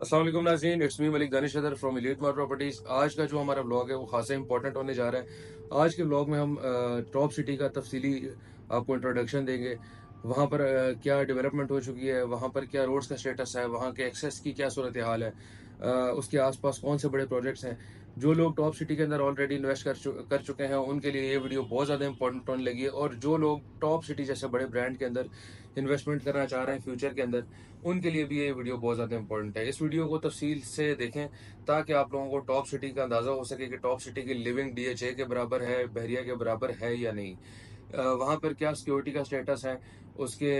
अस्सलाम वालेकुम नाज़रीन, it's me Malik Danish other from elite mart properties. आज का जो हमारा ब्लॉग है वो खासा इंपॉर्टेंट होने जा रहा है। आज के ब्लॉग में हम टॉप सिटी का तफसीली आपको इंट्रोडक्शन देंगे। वहाँ पर क्या डेवलपमेंट हो चुकी है, वहाँ पर क्या रोड्स का स्टेटस है, वहाँ के एक्सेस की क्या सूरत हाल है, उसके आसपास कौन से बड़े प्रोजेक्ट्स हैं। जो लोग टॉप सिटी के अंदर ऑलरेडी इन्वेस्ट कर चुके हैं उनके लिए ये वीडियो बहुत ज़्यादा इंपॉर्टेंट होने लगी है, और जो लोग टॉप सिटी जैसे बड़े ब्रांड के अंदर इन्वेस्टमेंट करना चाह रहे हैं फ्यूचर के अंदर, उनके लिए भी ये वीडियो बहुत ज़्यादा इंपॉर्टेंट है। इस वीडियो को तफसील से देखें ताकि आप लोगों को टॉप सिटी का अंदाज़ा हो सके कि टॉप सिटी की लिविंग डीएचए के बराबर है, बहरिया के बराबर है या नहीं। वहाँ पर क्या सिक्योरिटी का स्टेटस है, उसके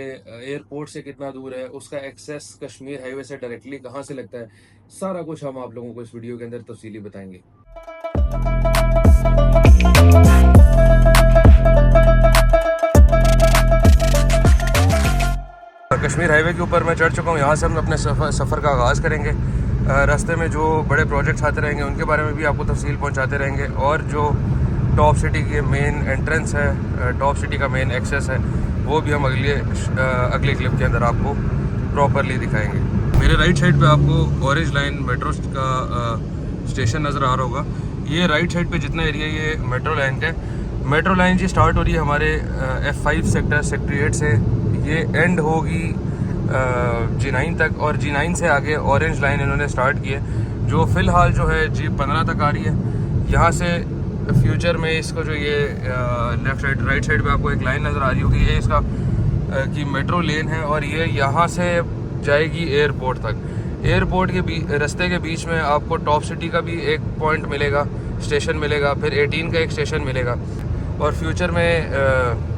एयरपोर्ट से कितना दूर है, उसका एक्सेस कश्मीर हाईवे से डायरेक्टली कहाँ से लगता है, सारा कुछ हम आप लोगों को इस वीडियो के अंदर तफसीली बताएंगे। कश्मीर हाईवे के ऊपर मैं चढ़ चुका हूँ। यहाँ से हम अपने सफ़र का आगाज़ करेंगे। रास्ते में जो बड़े प्रोजेक्ट्स आते रहेंगे उनके बारे में भी आपको तफसील पहुँचाते रहेंगे, और जो टॉप सिटी के मेन एंट्रेंस है, टॉप सिटी का मेन एक्सेस है, वो भी हम अगले क्लिप के अंदर आपको प्रॉपरली दिखाएंगे। मेरे राइट साइड पे आपको ऑरेंज लाइन मेट्रो का स्टेशन नज़र आ रहा होगा। ये राइट साइड पे जितना एरिया ये मेट्रो लाइन का है, मेट्रो लाइन जी स्टार्ट हो रही है हमारे F5 सेक्टर 8 से। ये एंड होगी G9 तक, और G9 से आगे ऑरेंज लाइन इन्होंने स्टार्ट की है, जो फ़िलहाल जो है G15 तक आ रही है। यहाँ से फ्यूचर में इसको जो ये लेफ़्ट साइड राइट साइड पे आपको एक लाइन नज़र आ रही होगी, ये इसका की मेट्रो लेन है, और ये यहाँ से जाएगी एयरपोर्ट तक। एयरपोर्ट के रास्ते के बीच में आपको टॉप सिटी का भी एक पॉइंट मिलेगा, स्टेशन मिलेगा, फिर 18 का एक स्टेशन मिलेगा, और फ्यूचर में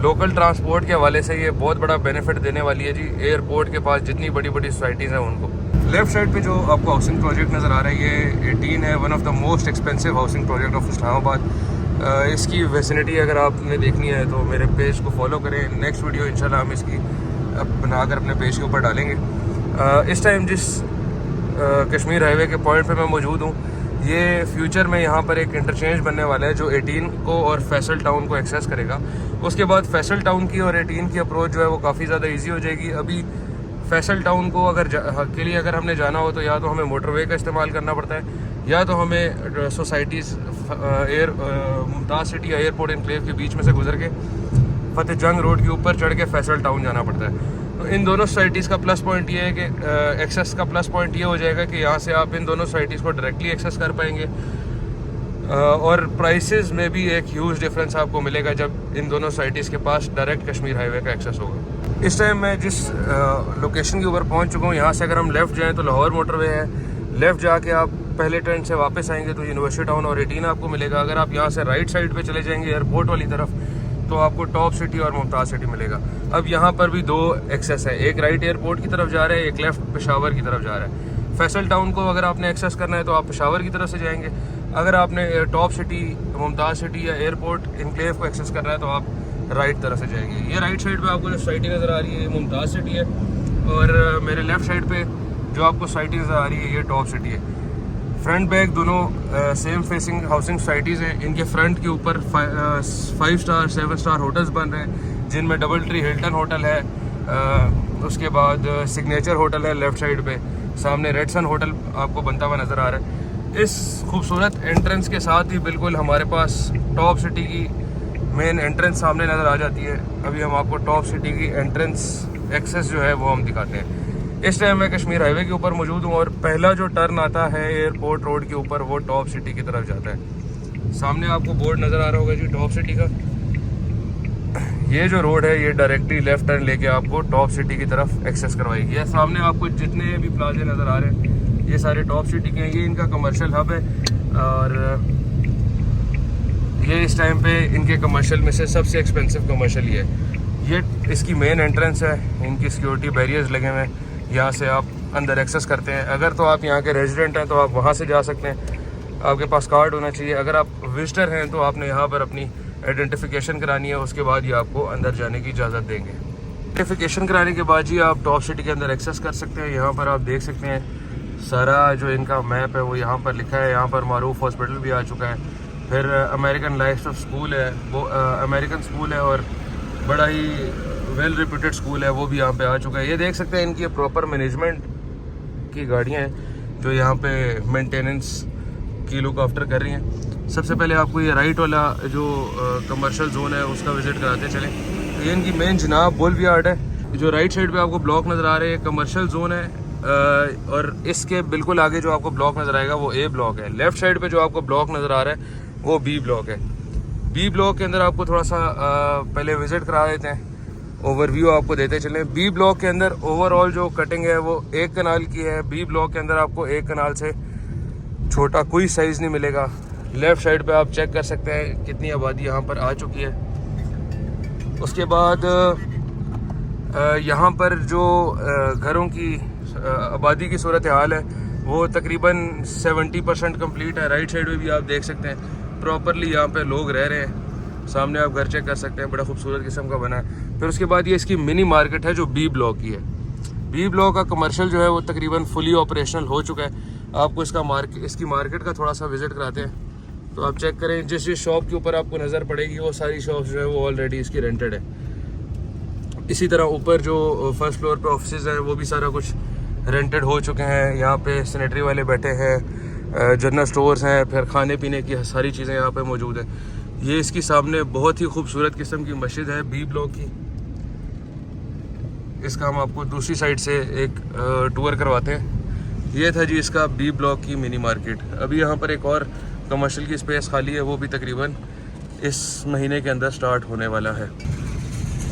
लोकल ट्रांसपोर्ट के हवाले से ये बहुत बड़ा बेनिफिट देने वाली है जी। एयरपोर्ट के पास जितनी बड़ी बड़ी सोसाइटीज़ हैं उनको। लेफ़्ट साइड पे जो आपको हाउसिंग प्रोजेक्ट नज़र आ रहा है ये 18 है, one of the most expensive housing project of Islamabad. इसकी वेसिनिटी अगर आपने देखनी है तो मेरे पेज को फॉलो करें। नेक्स्ट वीडियो इंशाल्लाह हम इसकी बनाकर अपने पेज के ऊपर डालेंगे। इस टाइम जिस कश्मीर हाईवे के पॉइंट पे मैं मौजूद हूँ, ये फ्यूचर में यहाँ पर एक इंटरचेंज बनने वाला है जो 18 को और फैसल टाउन को एक्सेस करेगा। उसके बाद फैसल टाउन की और 18 की अप्रोच जो है वो काफ़ी ज़्यादा इजी हो जाएगी। अभी फैसल टाउन को के लिए अगर हमने जाना हो तो या तो हमें मोटरवे का इस्तेमाल करना पड़ता है, या तो हमें सोसाइटीज़ मुमताज़ सिटी या एयरपोर्ट एनक्लेव के बीच में से गुजर के फतेह जंग रोड के ऊपर चढ़ के फैसल टाउन जाना पड़ता है। तो इन दोनों सोसाइटीज़ का प्लस पॉइंट ये है कि एक्सेस का प्लस पॉइंट ये हो जाएगा कि यहाँ से आप इन दोनों सोसाइटीज़ को डायरेक्टली एक्सेस कर पाएंगे, और प्राइसेस में भी एक ह्यूज डिफरेंस आपको मिलेगा जब इन दोनों सोसाइटीज़ के पास डायरेक्ट कश्मीर हाईवे का एक्सेस होगा। इस टाइम मैं जिस लोकेशन के ऊपर पहुँच चुका हूँ, यहाँ से अगर हम लेफ़्ट जाएँ तो लाहौर मोटरवे है। लेफ़्ट जाके आप पहले ट्रेन से वापस आएंगे तो यूनिवर्सिटी टाउन और 18 आपको मिलेगा। अगर आप यहाँ से राइट साइड पे चले जाएंगे एयरपोर्ट वाली तरफ तो आपको टॉप सिटी और मुमताज़ सिटी मिलेगा। अब यहाँ पर भी दो एक्सेस है, एक राइट एयरपोर्ट की तरफ जा रहा है, एक लेफ़्ट पेशावर की तरफ जा रहा है। फैसल टाउन को अगर आपने एक्सेस करना है तो आप पेशावर की तरफ से जाएंगे। अगर आपने टॉप सिटी, मुमताज़ सिटी या एयरपोर्ट इनक्लेव को एक्सेस करना है तो आप राइट तरफ से जाएंगे। ये राइट साइड पे आपको जो सोसाइटी नज़र आ रही है ये मुमताज़ सिटी है, और मेरे लेफ़्ट साइड पे जो आपको सोसाइटी नज़र आ रही है ये टॉप सिटी है। फ्रंट बैक दोनों सेम फेसिंग हाउसिंग सोसाइटीज़ हैं। इनके फ्रंट के ऊपर 5 स्टार 7 स्टार होटल्स बन रहे हैं, जिनमें डबल ट्री हिल्टन होटल है, उसके बाद सिग्नेचर होटल है लेफ़्ट साइड पे, सामने रेडसन होटल आपको बनता हुआ नज़र आ रहा है। इस खूबसूरत एंट्रेंस के साथ ही बिल्कुल हमारे पास टॉप सिटी की मेन एंट्रेंस सामने नज़र आ जाती है। अभी हम आपको टॉप सिटी की एंट्रेंस एक्सेस जो है वो हम दिखाते हैं। इस टाइम मैं कश्मीर हाईवे के ऊपर मौजूद हूँ, और पहला जो टर्न आता है एयरपोर्ट रोड के ऊपर वो टॉप सिटी की तरफ जाता है। सामने आपको बोर्ड नज़र आ रहा होगा जी टॉप सिटी का। ये जो रोड है ये डायरेक्टली लेफ्ट टर्न लेके आपको टॉप सिटी की तरफ एक्सेस करवाएगी। ये सामने आपको जितने भी प्लाजे नज़र आ रहे हैं ये सारे टॉप सिटी के हैं। ये इनका कमर्शियल हब है, और ये इस टाइम पे इनके कमर्शियल में से सबसे एक्सपेंसिव कमर्शियल ये इसकी मेन एंट्रेंस है। इनकी सिक्योरिटी बैरियर्स लगे हुए हैं, यहाँ से आप अंदर एक्सेस करते हैं। अगर तो आप यहाँ के रेजिडेंट हैं तो आप वहाँ से जा सकते हैं, आपके पास कार्ड होना चाहिए। अगर आप विजिटर हैं तो आपने यहाँ पर अपनी आइडेंटिफिकेशन करानी है, उसके बाद ये आपको अंदर जाने की इजाज़त देंगे। आइडेंटिफिकेशन कराने के बाद ही आप टॉप सिटी के अंदर एक्सेस कर सकते हैं। यहाँ पर आप देख सकते हैं सारा जो इनका मैप है वो यहाँ पर लिखा है। यहाँ पर मारूफ हॉस्पिटल भी आ चुका है, फिर अमेरिकन लाइफ ऑफ स्कूल है, वो अमेरिकन स्कूल है और बड़ा ही वेल रिप्यूटेड स्कूल है, वो भी यहाँ पे आ चुका है। ये देख सकते हैं इनकी प्रॉपर मैनेजमेंट की गाड़ियाँ हैं जो यहाँ पे मेंटेनेंस की लुक आफ्टर कर रही हैं। सबसे पहले आपको ये राइट वाला जो कमर्शियल जोन है उसका विज़िट कराते चलें। तो ये इनकी मेन जनाब बोलवियार्ड है। जो राइट साइड पे आपको ब्लॉक नज़र आ रहे हैं कमर्शियल जोन है, और इसके बिल्कुल आगे जो आपको ब्लॉक नज़र आएगा वो ए ब्लॉक है। लेफ़्ट साइड पे जो आपको ब्लॉक नज़र आ रहा है वो बी ब्लॉक है। बी ब्लॉक के अंदर आपको थोड़ा सा पहले विज़िट करा देते हैं, ओवरव्यू आपको देते चलें। बी ब्लॉक के अंदर ओवरऑल जो कटिंग है वो 1 कनाल की है। बी ब्लॉक के अंदर आपको 1 कनाल से छोटा कोई साइज़ नहीं मिलेगा। लेफ़्ट साइड पे आप चेक कर सकते हैं कितनी आबादी यहाँ पर आ चुकी है। उसके बाद यहाँ पर जो घरों की आबादी की सूरत हाल है वो तकरीबन 70% कंप्लीट है। राइट साइड में भी आप देख सकते हैं प्रॉपरली यहाँ पे लोग रह रहे हैं। सामने आप घर चेक कर सकते हैं, बड़ा खूबसूरत किस्म का बना है। फिर उसके बाद ये इसकी मिनी मार्केट है जो बी ब्लॉक की है। बी ब्लॉक का कमर्शियल जो है वो तकरीबन फुली ऑपरेशनल हो चुका है। आपको इसकी मार्केट का थोड़ा सा विज़िट कराते हैं तो आप चेक करें। जिस शॉप के ऊपर आपको नज़र पड़ेगी वो सारी शॉप्स जो है वो ऑलरेडी इसकी रेंटेड है। इसी तरह ऊपर जो फर्स्ट फ्लोर पे ऑफिसेज हैं वो भी सारा कुछ रेंटेड हो चुके हैं। यहाँ पे सैनिटरी वाले बैठे हैं, जनरल स्टोर्स हैं, फिर खाने पीने की सारी चीज़ें यहाँ पे मौजूद हैं। ये इसकी सामने बहुत ही खूबसूरत किस्म की मस्जिद है बी ब्लॉक की। इसका हम आपको दूसरी साइड से एक टूर करवाते हैं। ये था जी इसका बी ब्लॉक की मिनी मार्केट। अभी यहाँ पर एक और कमर्शियल की स्पेस खाली है, वो भी तकरीबन इस महीने के अंदर स्टार्ट होने वाला है।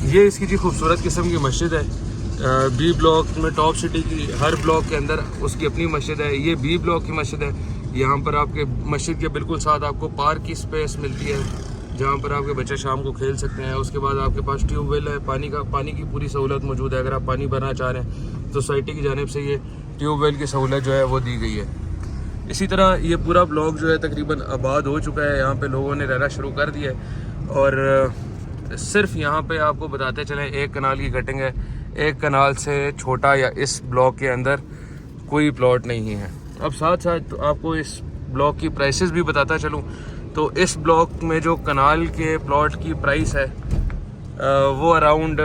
ये इसकी जी खूबसूरत किस्म की मस्जिद है। बी ब्लॉक में टॉप सिटी की हर ब्लॉक के अंदर उसकी अपनी मस्जिद है। ये बी ब्लॉक की मस्जिद है। यहाँ पर आपके मस्जिद के बिल्कुल साथ आपको पार्क की स्पेस मिलती है जहाँ पर आपके बच्चे शाम को खेल सकते हैं। उसके बाद आपके पास ट्यूबवेल है, पानी की पूरी सहूलत मौजूद है। अगर आप पानी भरना चाह रहे हैं तो सोसाइटी की जानिब से ये ट्यूबवेल की सहूलत जो है वो दी गई है। इसी तरह ये पूरा ब्लॉक जो है तकरीबन आबाद हो चुका है। यहाँ पे लोगों ने रहना शुरू कर दिया है। और सिर्फ यहाँ पे आपको बताते चलें 1 कनाल की कटिंग है। 1 कनाल से छोटा या इस ब्लॉक के अंदर कोई प्लॉट नहीं है। अब साथ साथ आपको इस ब्लॉक की प्राइसेस भी बताता चलूँ तो इस ब्लॉक में जो कनाल के प्लॉट की प्राइस है वो अराउंड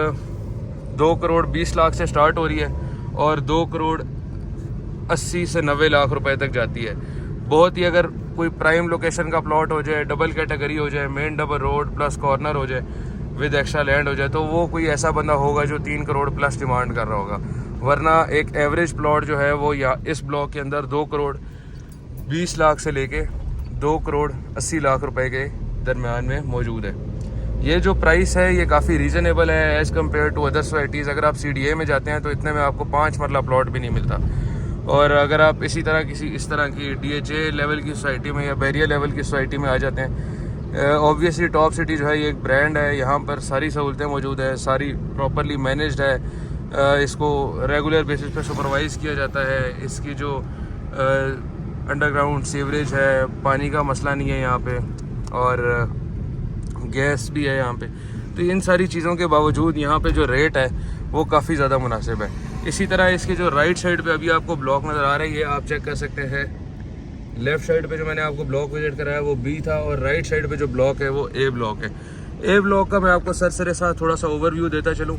2 करोड़ 20 लाख से स्टार्ट हो रही है और 2 करोड़ 80 से 90 लाख रुपए तक जाती है। बहुत ही अगर कोई प्राइम लोकेशन का प्लॉट हो जाए, डबल कैटेगरी हो जाए, main double road plus corner हो जाए, विद एक्स्ट्रा लैंड हो जाए, तो वो कोई ऐसा बंदा होगा जो 3 करोड़ प्लस डिमांड कर रहा होगा। वरना एक एवरेज प्लॉट जो है वो या इस ब्लॉक के अंदर 2 करोड़ 20 लाख से लेके 2 करोड़ 80 लाख रुपए के दरमियान में मौजूद है। ये जो प्राइस है ये काफ़ी रीज़नेबल है as compared to other societies. अगर आप CDA में जाते हैं तो इतने में आपको 5 मरला प्लॉट भी नहीं मिलता। और अगर आप इस तरह की DHA लेवल की सोसाइटी में या बैरियर लेवल की सोसाइटी में आ जाते हैं, ऑब्वियसली टॉप सिटी जो है ये एक ब्रांड है। यहाँ पर सारी सहूलतें मौजूद है, सारी प्रॉपरली मैनेज्ड है। इसको रेगुलर बेसिस पे सुपरवाइज़ किया जाता है। इसकी जो अंडरग्राउंड सीवरेज है, पानी का मसला नहीं है यहाँ पे, और गैस भी है यहाँ पे। तो इन सारी चीज़ों के बावजूद यहाँ पे जो रेट है वो काफ़ी ज़्यादा मुनासिब है। इसी तरह इसके जो राइट साइड पे अभी आपको ब्लॉक नज़र आ रहा है ये आप चेक कर सकते हैं। लेफ़्ट साइड पे जो मैंने आपको ब्लॉक विजिट कराया वो B था और राइट साइड पे जो ब्लॉक है वो A ब्लॉक है। A ब्लॉक का मैं आपको सरसरे साथ थोड़ा सा ओवरव्यू देता चलूँ।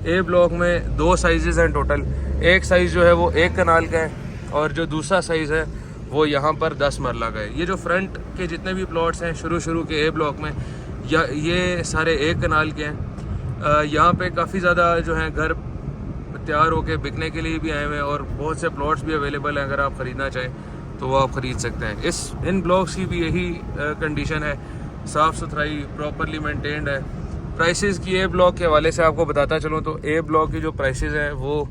A ब्लॉक में 2 साइज़ हैं टोटल। एक साइज़ जो है वो 1 कनाल का है और जो दूसरा साइज़ है वो यहाँ पर 10 मरला का है। ये जो फ्रंट के जितने भी प्लॉट्स हैं शुरू के A ब्लॉक में ये सारे 1 कनाल के हैं। यहाँ पे काफ़ी ज़्यादा जो हैं घर तैयार होके बिकने के लिए भी आए हुए हैं और बहुत से प्लॉट्स भी अवेलेबल हैं। अगर आप ख़रीदना चाहें तो वो आप ख़रीद सकते हैं। इन ब्लॉक्स की भी यही कंडीशन है, साफ़ सुथराई प्रॉपरली मेंटेन्ड है। प्राइसेस की A ब्लॉक के हवाले से आपको बताता चलूँ तो A ब्लॉक की जो प्राइसेस हैं वो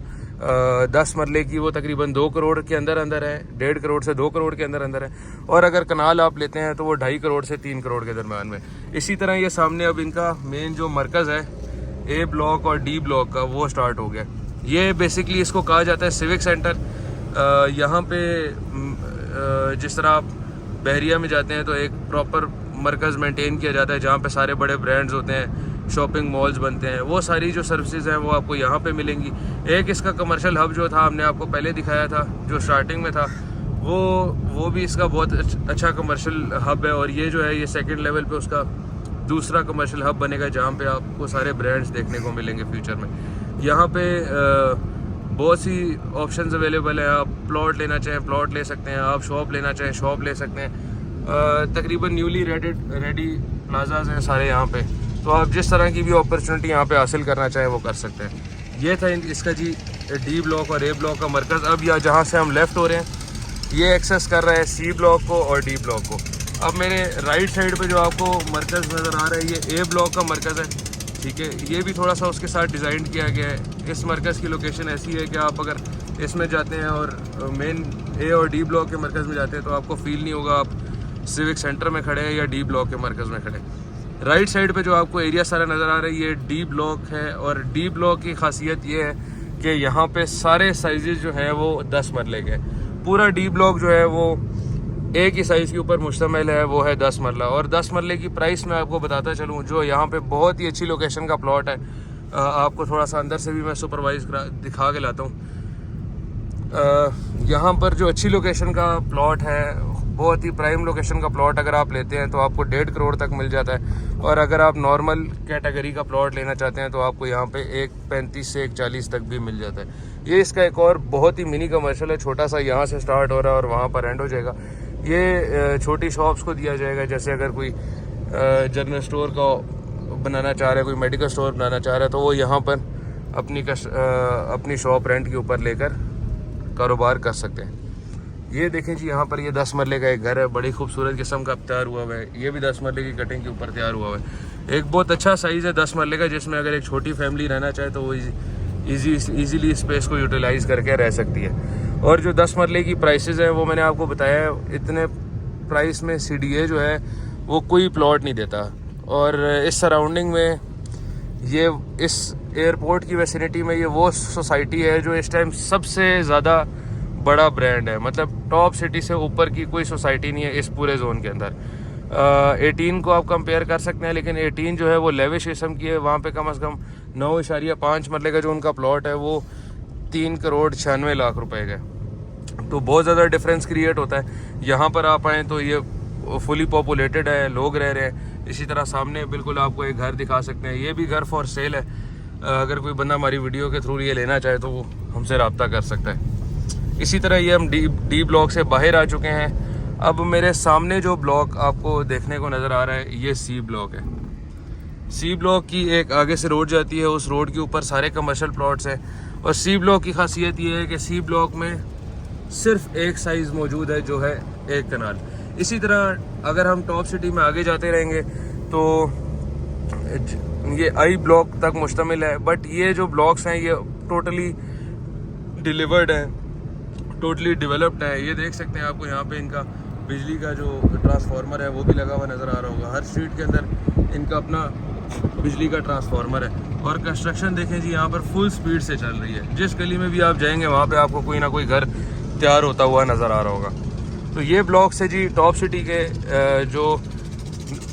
10 मरले की वो तकरीबन 2 करोड़ के अंदर है, 1.5 करोड़ से 2 करोड़ के अंदर है। और अगर कनाल आप लेते हैं तो वो 2.5 करोड़ से 3 करोड़ के दरम्यान में। इसी तरह ये सामने अब इनका मेन जो मरकज़ है A ब्लॉक और D ब्लॉक का वो स्टार्ट हो गया। ये बेसिकली इसको कहा जाता है सिविक सेंटर। यहाँ पे जिस तरह आप बहरिया में जाते हैं तो एक प्रॉपर मरकज़ मेंटेन किया जाता है जहाँ पे सारे बड़े ब्रांड्स होते हैं, शॉपिंग मॉल्स बनते हैं, वो सारी जो सर्विसेज हैं वो आपको यहाँ पे मिलेंगी। एक इसका कमर्शियल हब जो था हमने आपको पहले दिखाया था जो स्टार्टिंग में था, वो भी इसका बहुत अच्छा कमर्शियल हब है। और ये जो है ये 2nd लेवल पे उसका दूसरा कमर्शियल हब बनेगा जहाँ पे आपको सारे ब्रांड्स देखने को मिलेंगे फ्यूचर में। यहाँ पे बहुत सी ऑप्शंस अवेलेबल हैं। आप प्लॉट लेना चाहें प्लॉट ले सकते हैं, आप शॉप लेना चाहें शॉप ले सकते हैं। तकरीबन न्यूली रेडी प्लाजाज हैं सारे यहाँ पे, तो आप जिस तरह की भी अपॉर्चुनिटी यहाँ पे हासिल करना चाहें वो कर सकते हैं। ये था इसका जी डी ब्लॉक और ए ब्लॉक का मरकज़। अब यहाँ जहाँ से हम लेफ़्ट हो रहे हैं ये एक्सेस कर रहा है सी ब्लॉक को और डी ब्लॉक को। अब मेरे राइट साइड पे जो आपको मरकज़ नज़र आ रहा है ये ए ब्लॉक का मरकज़ है, ठीक है। ये भी थोड़ा सा उसके साथ डिज़ाइन किया गया है। इस मरकज़ की लोकेशन ऐसी है कि आप अगर इसमें जाते हैं और मेन ए और डी ब्लॉक के मरकज़ में जाते हैं तो आपको फ़ील नहीं होगा आप सिविक सेंटर में खड़े हैं या डी ब्लॉक के मरकज़ में खड़े। राइट साइड पे जो आपको एरिया सारा नज़र आ रहा है ये डी ब्लॉक है, और डी ब्लॉक की खासियत ये है कि यहाँ पे सारे साइज़ जो हैं वो 10 मरले के। पूरा डी ब्लॉक जो है वो एक ही साइज़ के ऊपर मुश्तमिल है, वो है 10 मरला। और 10 मरले की प्राइस मैं आपको बताता चलूँ, जो यहाँ पे बहुत ही अच्छी लोकेशन का प्लॉट है। आपको थोड़ा सा अंदर से भी मैं सुपरवाइज दिखा के लाता हूँ। यहाँ पर जो अच्छी लोकेशन का प्लॉट है, बहुत ही प्राइम लोकेशन का प्लॉट अगर आप लेते हैं तो आपको 1.5 करोड़ तक मिल जाता है। और अगर आप नॉर्मल कैटेगरी का प्लॉट लेना चाहते हैं तो आपको यहाँ पे 1.35 से 1.40 तक भी मिल जाता है। ये इसका एक और बहुत ही मिनी कमर्शियल है, छोटा सा, यहाँ से स्टार्ट हो रहा है और वहाँ पर एंड हो जाएगा। ये छोटी शॉप्स को दिया जाएगा, जैसे अगर कोई जनरल स्टोर का बनाना चाह रहा है, कोई मेडिकल स्टोर बनाना चाह रहा है, तो वो यहाँ पर अपनी शॉप रेंट के ऊपर लेकर कारोबार कर सकते हैं। ये देखें जी, यहाँ पर ये 10 मरले का एक घर है, बड़ी खूबसूरत किस्म का तैयार हुआ हुआ है। ये भी 10 मरले की कटिंग के ऊपर तैयार हुआ हुआ है। एक बहुत अच्छा साइज़ है 10 मरले का, जिसमें अगर एक छोटी फैमिली रहना चाहे तो वो ईजीली स्पेस को यूटिलाइज़ करके रह सकती है। और जो 10 मरले की प्राइसेस हैं वो मैंने आपको बताया है, इतने प्राइस में CDA जो है वो कोई प्लॉट नहीं देता। और इस सराउंडिंग में ये इस एयरपोर्ट की वैसिनिटी में ये वो सोसाइटी है जो इस टाइम सबसे ज़्यादा बड़ा ब्रांड है। मतलब टॉप सिटी से ऊपर की कोई सोसाइटी नहीं है इस पूरे जोन के अंदर। 18 को आप कंपेयर कर सकते हैं, लेकिन 18 जो है वो लेविश किस्म की है। वहाँ पे कम से कम 9.5 मरले का जो उनका प्लॉट है वो 3 करोड़ 96 लाख रुपए का है। तो बहुत ज़्यादा डिफरेंस क्रिएट होता है। यहाँ पर आप आएँ तो ये फुली पॉपुलेटेड है, लोग रह रहे हैं। इसी तरह सामने बिल्कुल आपको एक घर दिखा सकते हैं, ये भी घर फॉर सेल है। अगर कोई बंदा हमारी वीडियो के थ्रू ये लेना चाहे तो वो हमसे रब्ता कर सकता है। इसी तरह ये हम डी ब्लॉक से बाहर आ चुके हैं। अब मेरे सामने जो ब्लॉक आपको देखने को नज़र आ रहा है ये सी ब्लॉक है। सी ब्लॉक की एक आगे से रोड जाती है, उस रोड के ऊपर सारे कमर्शियल प्लॉट्स हैं। और सी ब्लॉक की खासियत ये है कि सी ब्लॉक में सिर्फ एक साइज़ मौजूद है जो है 1 कनाल। इसी तरह अगर हम टॉप सिटी में आगे जाते रहेंगे तो ये आई ब्लॉक तक मुश्तमिल है। बट ये जो ब्लॉक्स हैं ये टोटली डिलीवर्ड हैं, टोटली डेवलप्ड है। ये देख सकते हैं, आपको यहाँ पे इनका बिजली का जो ट्रांसफार्मर है वो भी लगा हुआ नज़र आ रहा होगा। हर स्ट्रीट के अंदर इनका अपना बिजली का ट्रांसफार्मर है। और कंस्ट्रक्शन देखें जी, यहाँ पर फुल स्पीड से चल रही है। जिस गली में भी आप जाएंगे वहाँ पे आपको कोई ना कोई घर तैयार होता हुआ नज़र आ रहा होगा। तो ये ब्लॉक्स है जी टॉप सिटी के जो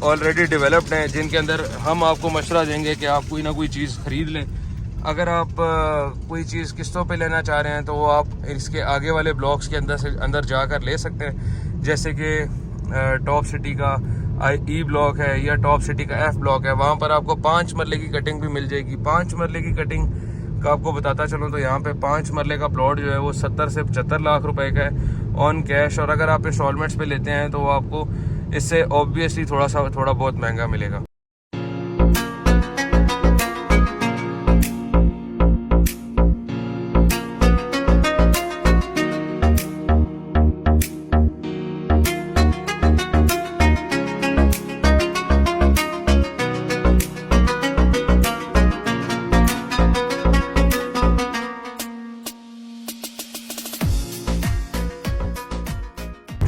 ऑलरेडी डेवलप्ड हैं, जिनके अंदर हम आपको मशवरा देंगे कि आप कोई ना कोई चीज़ ख़रीद लें। अगर आप कोई चीज़ किस्तों पे लेना चाह रहे हैं तो वो आप इसके आगे वाले ब्लॉक्स के अंदर जाकर ले सकते हैं। जैसे कि टॉप सिटी का ई ब्लॉक है या टॉप सिटी का F ब्लॉक है, वहाँ पर आपको 5 मरले की कटिंग भी मिल जाएगी। 5 मरले की कटिंग का आपको बताता चलूँ तो यहाँ पे 5 मरले का प्लॉट जो है वो 70 से 75 लाख रुपए का है ऑन कैश। और अगर आप इंस्टॉलमेंट्स पे लेते हैं तो वो आपको इससे ऑब्वियसली थोड़ा बहुत महंगा मिलेगा।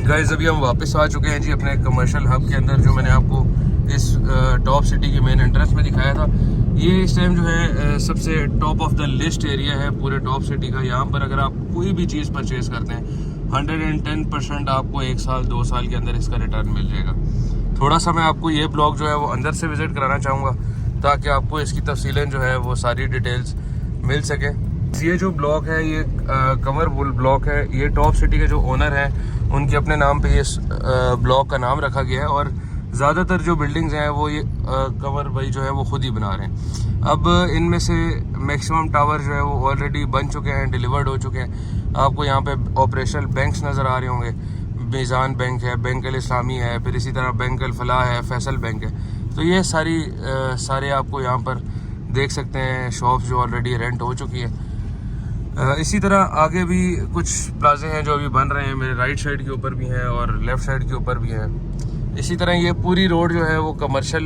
गाइस अभी हम वापस आ चुके हैं जी अपने कमर्शियल हब के अंदर, जो मैंने आपको इस टॉप सिटी के मेन एंट्रेंस में दिखाया था। ये इस टाइम जो है सबसे top of the list area है पूरे टॉप सिटी का। यहाँ पर अगर आप कोई भी चीज़ परचेज़ करते हैं 110% आपको 1 साल 2 साल के अंदर इसका रिटर्न मिल जाएगा। थोड़ा सा मैं आपको ये ब्लॉक जो है वो अंदर से विज़िट कराना चाहूँगा ताकि आपको इसकी तफसीलें जो है वो सारी डिटेल्स मिल सके। ये जो ब्लॉक है ये कमर वुल ब्लॉक है। ये टॉप सिटी के जो ओनर हैं उनके अपने नाम पे ये ब्लॉक का नाम रखा गया है। और ज़्यादातर जो बिल्डिंग्स हैं वो ये कवर भाई जो है वो खुद ही बना रहे हैं। अब इनमें से मैक्सिमम टावर जो है वो ऑलरेडी बन चुके हैं, डिलीवर्ड हो चुके हैं। आपको यहाँ पे ऑपरेशनल बैंक्स नज़र आ रहे होंगे, मीज़ान बैंक है, बैंक अल इस्लामी है, फिर इसी तरह बैंक अल फलाह है, फैसल बैंक है। तो ये सारे आपको यहाँ पर देख सकते हैं शॉप्स जो ऑलरेडी रेंट हो चुकी है। इसी तरह आगे भी कुछ प्लाजे हैं जो अभी बन रहे हैं, मेरे राइट साइड के ऊपर भी हैं और लेफ़्ट साइड के ऊपर भी हैं। इसी तरह ये पूरी रोड जो है वो कमर्शियल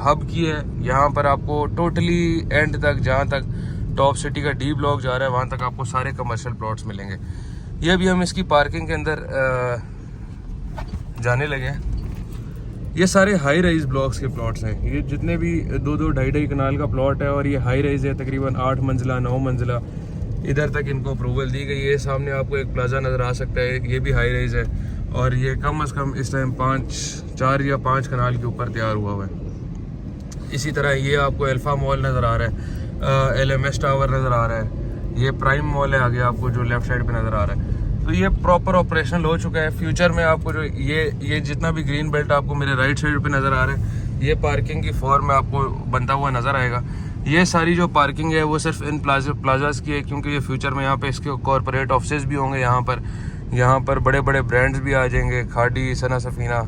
हब की है। यहाँ पर आपको टोटली एंड तक, जहाँ तक टॉप सिटी का डी ब्लॉक जा रहा है, वहाँ तक आपको सारे कमर्शियल प्लॉट्स मिलेंगे। ये अभी हम इसकी पार्किंग के अंदर जाने लगे हैं। ये सारे हाई राइज ब्लॉक्स के प्लॉट्स हैं। ये जितने भी 2-2, 2.5 कनाल का प्लॉट है और ये हाई राइज है, तकरीबन 8 मंजिला 9 मंजिला इधर तक इनको अप्रूवल दी गई है। सामने आपको एक प्लाजा नज़र आ सकता है, ये भी हाई राइज है और ये कम से कम इस टाइम 4 या 5 कनाल के ऊपर तैयार हुआ है। इसी तरह ये आपको अल्फा मॉल नज़र आ रहा है, LMS टावर नज़र आ रहा है, ये प्राइम मॉल है आगे आपको जो लेफ़्ट साइड पे नज़र आ रहा है। तो ये प्रॉपर ऑपरेशनल हो चुका है। फ्यूचर में आपको जो ये जितना भी ग्रीन बेल्ट आपको मेरे राइट साइड पे नज़र आ रहा है, ये पार्किंग की फॉर्म में आपको बनता हुआ नज़र आएगा। ये सारी जो पार्किंग है वो सिर्फ इन प्लाजास की है, क्योंकि ये फ्यूचर में यहाँ पे इसके कॉरपोरेट ऑफिस भी होंगे। यहाँ पर बड़े बड़े ब्रांड्स भी आ जाएंगे, खाड़ी, सना सफ़ीना,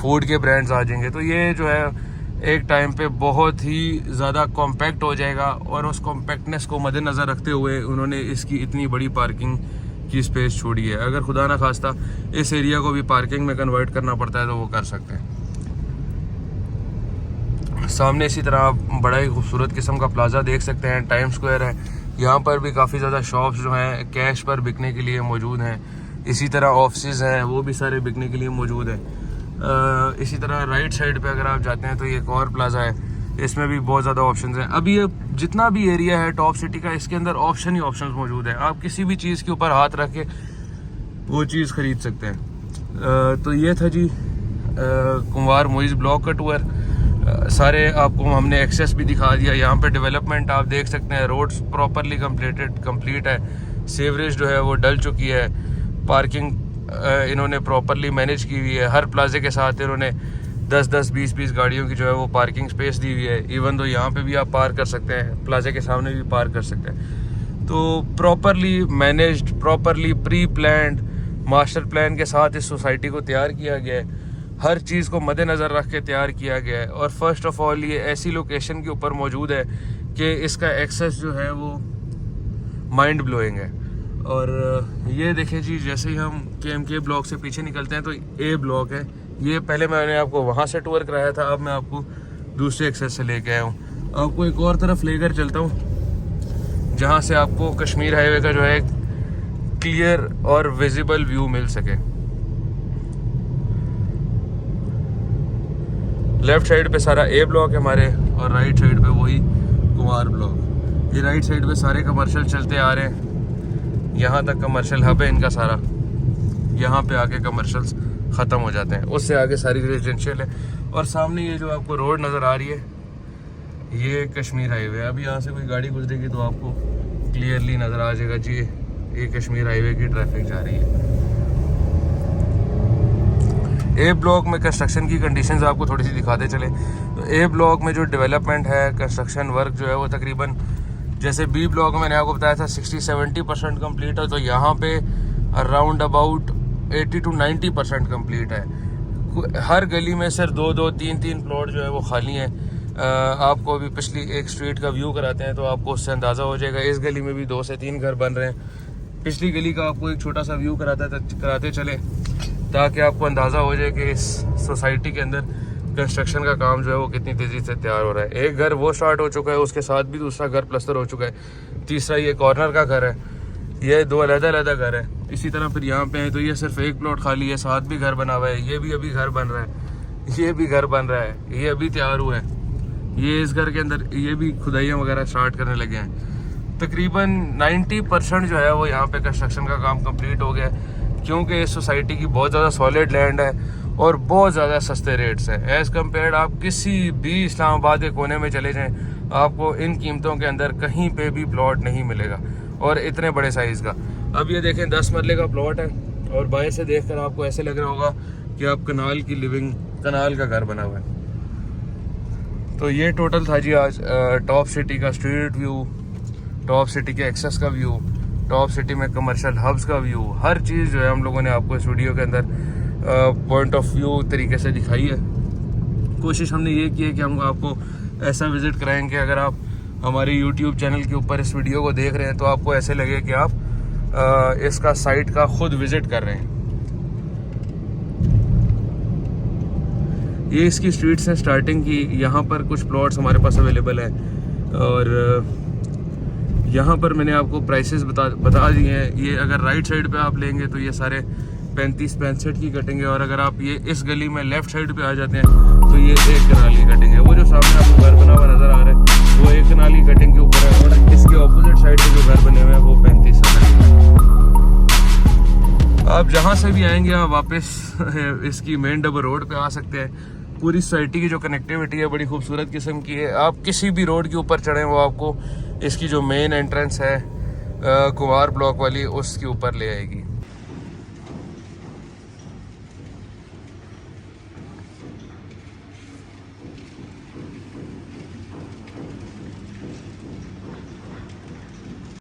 फूड के ब्रांड्स आ जाएंगे। तो ये जो है एक टाइम पे बहुत ही ज़्यादा कॉम्पैक्ट हो जाएगा और उस कॉम्पैक्टनेस को मद्देनज़र रखते हुए उन्होंने इसकी इतनी बड़ी पार्किंग की स्पेस छोड़ी है। अगर खुदा ना खास्ता इस एरिया को भी पार्किंग में कन्वर्ट करना पड़ता है तो वो कर सकते हैं। सामने इसी तरह आप बड़ा ही खूबसूरत किस्म का प्लाजा देख सकते हैं, टाइम स्क्वायर है। यहाँ पर भी काफ़ी ज़्यादा शॉप्स जो हैं कैश पर बिकने के लिए मौजूद हैं। इसी तरह ऑफिस हैं, वो भी सारे बिकने के लिए मौजूद हैं। इसी तरह राइट साइड पे अगर आप जाते हैं तो ये एक और प्लाजा है, इसमें भी बहुत ज़्यादा ऑप्शंस हैं। अभी ये जितना भी एरिया है टॉप सिटी का, इसके अंदर ऑप्शन ही ऑप्शंस मौजूद है। आप किसी भी चीज़ के ऊपर हाथ रख के वो चीज़ ख़रीद सकते हैं। तो ये था जी कुंवार मोइज़ ब्लॉक का टूर। सारे आपको हमने एक्सेस भी दिखा दिया। यहाँ पे डेवलपमेंट आप देख सकते हैं, रोड्स प्रॉपरली कंप्लीट है, सीवरेज जो है वो डल चुकी है, पार्किंग इन्होंने प्रॉपरली मैनेज की हुई है। हर प्लाजे के साथ इन्होंने 10-10, 20-20 गाड़ियों की जो है वो पार्किंग स्पेस दी हुई है। इवन तो यहाँ पे भी आप पार्क कर सकते हैं, प्लाजे के सामने भी पार्क कर सकते हैं। तो properly managed, properly pre planned master plan के साथ इस सोसाइटी को तैयार किया गया है। हर चीज़ को मद्देनज़र रख के तैयार किया गया है। और फर्स्ट ऑफ ऑल ये ऐसी लोकेशन के ऊपर मौजूद है कि इसका एक्सेस जो है वो माइंड ब्लोइंग है। और ये देखें जी, जैसे ही हम KMK ब्लॉक से पीछे निकलते हैं तो A ब्लॉक है। ये पहले मैंने आपको वहाँ से टूर कराया था, अब मैं आपको दूसरे एक्सेस से लेके आया हूँ। आपको एक और तरफ लेकर चलता हूँ जहाँ से आपको कश्मीर हाईवे का जो है क्लियर और विजिबल व्यू मिल सके। लेफ्ट साइड पे सारा A ब्लॉक है हमारे और राइट साइड पे वही कुंवार ब्लॉक। ये राइट साइड पे सारे कमर्शियल चलते आ रहे हैं, यहाँ तक कमर्शियल हब है इनका सारा। यहाँ पे आके कमर्शियल्स ख़त्म हो जाते हैं, उससे आगे सारी रेजिडेंशियल है। और सामने ये जो आपको रोड नज़र आ रही है ये कश्मीर हाईवे है। अभी यहाँ से कोई गाड़ी गुजरेगी तो आपको क्लियरली नज़र आ जाएगा जी ये कश्मीर हाईवे की ट्रैफिक जा रही है। A ब्लॉक में कंस्ट्रक्शन की कंडीशंस आपको थोड़ी सी दिखाते चले तो A ब्लॉक में जो डेवलपमेंट है, कंस्ट्रक्शन वर्क जो है वो तकरीबन जैसे B ब्लॉक में मैंने आपको बताया था 60-70% कम्प्लीट है, तो यहाँ पे अराउंड अबाउट 80 to 90% कम्प्लीट है। हर गली में सिर्फ 2-2, 3-3 प्लॉट जो है वो खाली हैं। आपको अभी पिछली एक स्ट्रीट का व्यू कराते हैं तो आपको उससे अंदाज़ा हो जाएगा। इस गली में भी 2 से 3 घर बन रहे हैं। पिछली गली का आपको एक छोटा सा व्यू कराते चले ताकि आपको अंदाज़ा हो जाए कि इस सोसाइटी के अंदर कंस्ट्रक्शन का काम जो है वो कितनी तेज़ी से तैयार हो रहा है। एक घर वो स्टार्ट हो चुका है, उसके साथ भी दूसरा घर प्लस्तर हो चुका है, तीसरा ये कॉर्नर का घर है, ये 2 अलग-अलग घर है। इसी तरह फिर यहाँ पे है तो ये सिर्फ एक प्लॉट खाली है, साथ भी घर बना हुआ है, ये भी अभी घर बन रहा है, ये भी घर बन रहा है, ये अभी तैयार हुआ है। ये इस घर के अंदर ये भी खुदाइयाँ वगैरह स्टार्ट करने लगे हैं। तकरीबन 90% जो है वो यहाँ पे कंस्ट्रक्शन का काम कंप्लीट हो गया है, क्योंकि इस सोसाइटी की बहुत ज़्यादा सॉलिड लैंड है और बहुत ज़्यादा सस्ते रेट्स हैं। एज़ कम्पेयर आप किसी भी इस्लामाबाद के कोने में चले जाएँ, आपको इन कीमतों के अंदर कहीं पे भी प्लॉट नहीं मिलेगा, और इतने बड़े साइज़ का। अब ये देखें 10 मरले का प्लॉट है और बाहर से देखकर आपको ऐसे लग रहा होगा कि आप कनाल की लिविंग कनाल का घर बना हुआ है। तो ये टोटल था जी आज टॉप सिटी का स्ट्रीट व्यू, टॉप सिटी के एक्सेस का व्यू, टॉप सिटी में कमर्शियल हब्स का व्यू, हर चीज़ जो है हम लोगों ने आपको इस वीडियो के अंदर पॉइंट ऑफ व्यू तरीके से दिखाई है। कोशिश हमने ये की है कि हम आपको ऐसा विज़िट कराएंगे, अगर आप हमारे YouTube चैनल के ऊपर इस वीडियो को देख रहे हैं तो आपको ऐसे लगे कि आप इसका साइट का खुद विज़िट कर रहे हैं। ये इसकी स्ट्रीट्स हैं स्टार्टिंग की। यहाँ पर कुछ प्लॉट्स हमारे पास अवेलेबल है और यहाँ पर मैंने आपको प्राइसेस बता दिए हैं। ये अगर राइट साइड पे आप लेंगे तो ये सारे 35-65 की कटेंगे, और अगर आप ये इस गली में लेफ़्ट साइड पे आ जाते हैं तो ये 1 कनाल की कटिंग है। वो जो सामने आपको घर बना हुआ नज़र आ रहा है वो 1 कनाल की कटिंग के ऊपर है, और इसके ऑपोजिट साइड पे जो घर बने हुए हैं वो 35 कनाल। आप जहाँ से भी आएंगे आप वापस इसकी मेन डबल रोड पे आ सकते हैं। पूरी सोसाइटी की जो कनेक्टिविटी है बड़ी खूबसूरत किस्म की है। आप किसी भी रोड के ऊपर चढ़ें वो आपको इसकी जो मेन एंट्रेंस है कुमार ब्लॉक वाली, उसके ऊपर ले आएगी।